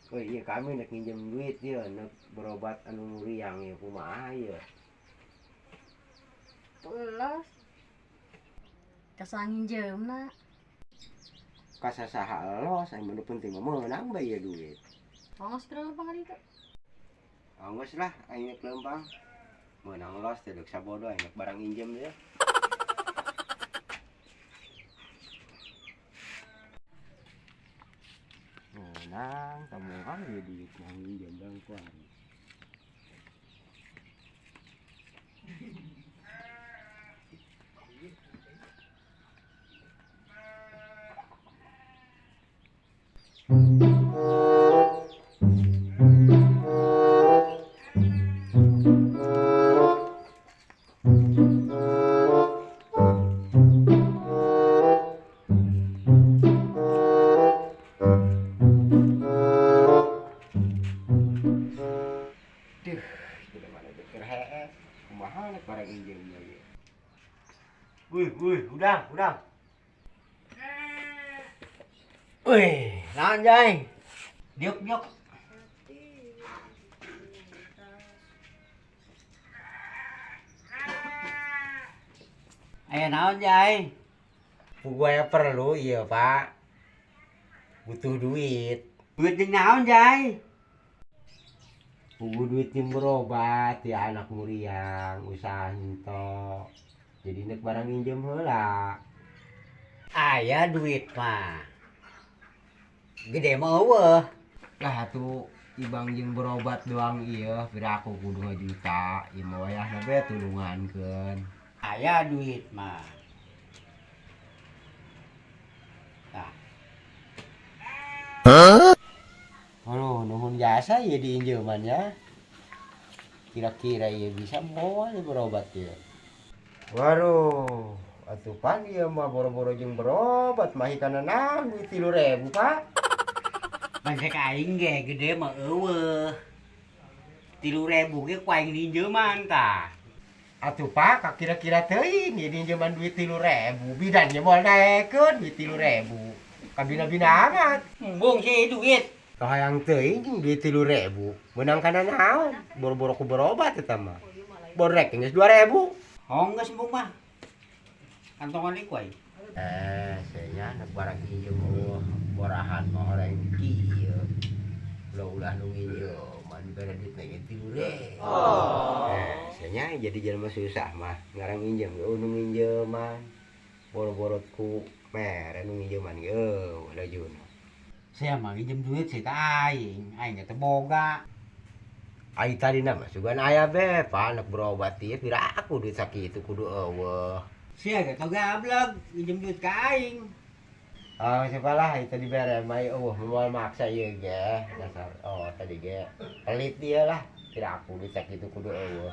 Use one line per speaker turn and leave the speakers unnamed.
Oh iya kami nak minjem duit ya, nak berobat anu muriang ya kumaha ya.
Pulos. Kasangin jem nak.
Kasasaha lo, saya mana penting mah menang bae ya duit.
Ongos kira lempang hari itu.
Anggus lah, aing lempang. Menang los teh dek sabodo aing barang injem ya. Menang, kamu kan ya duit nang injem bang kuan. Duh, tidak mana deker hees. Kumaha nek barang injemnya ya. Wih, udang. Wih, naon jai? Diuk. Ayo naon jai? Gue perlu iya pak. Butuh duit. Duit jeung naon jai? Duit tim berobat ya anak muriang usaha hento. Jadi nek barang injem heula. Aya duit mah. Gede mah eueuh. Lah atuh ibang jeung berobat doang ieu piraku kudu 2 juta. Ieu mah wayahna bae tulungankeun. Aya duit mah. Tah. Halo, nuhun jasa ya diinjeman ya. Kira-kira ya bisa boleh berobat ya. Waduh, atuh pan ieu mah boro-boro jeung berobat mah kana naon duit 3.000, Pak.
Bangsa aing ge gede mah eueuh. 3.000 ge ku aing diinjeuman tah.
Atuh Pak, kira-kira teuing ya diinjeman duit 3.000. Bidannya moal naekeun duit 3.000. Kabina-bina amat.
Embung sih duit.
Kahayang teuing duit 3.000. Meunang kana naon? Boro-boro ku berobat eta mah. Borek geus 2.000.
Honggeus embung mah. Kantongan ieu ku aing.
Saya nak barang injem borahan mah orang kieu. Ulah nu nginjeman bere duit na 3.000. Saya jadi jelema susah mah ngarang injem nu nginjeman. Boro-boro ku mere nu nginjeman ge lajuna.
Saya mah nginjem duit sih ka aing teh boga.
Ai tadi mah sugan aya be, pa nak berobat ieu piraku duit sakitu kudu eueuh.
Sia ge teu gablek nginjem duit ka aing.
Siapalah itu dibere mai moal maksa ieu ge dasar tadi ge pelit dia lah piraku duit sakitu kudu eueuh.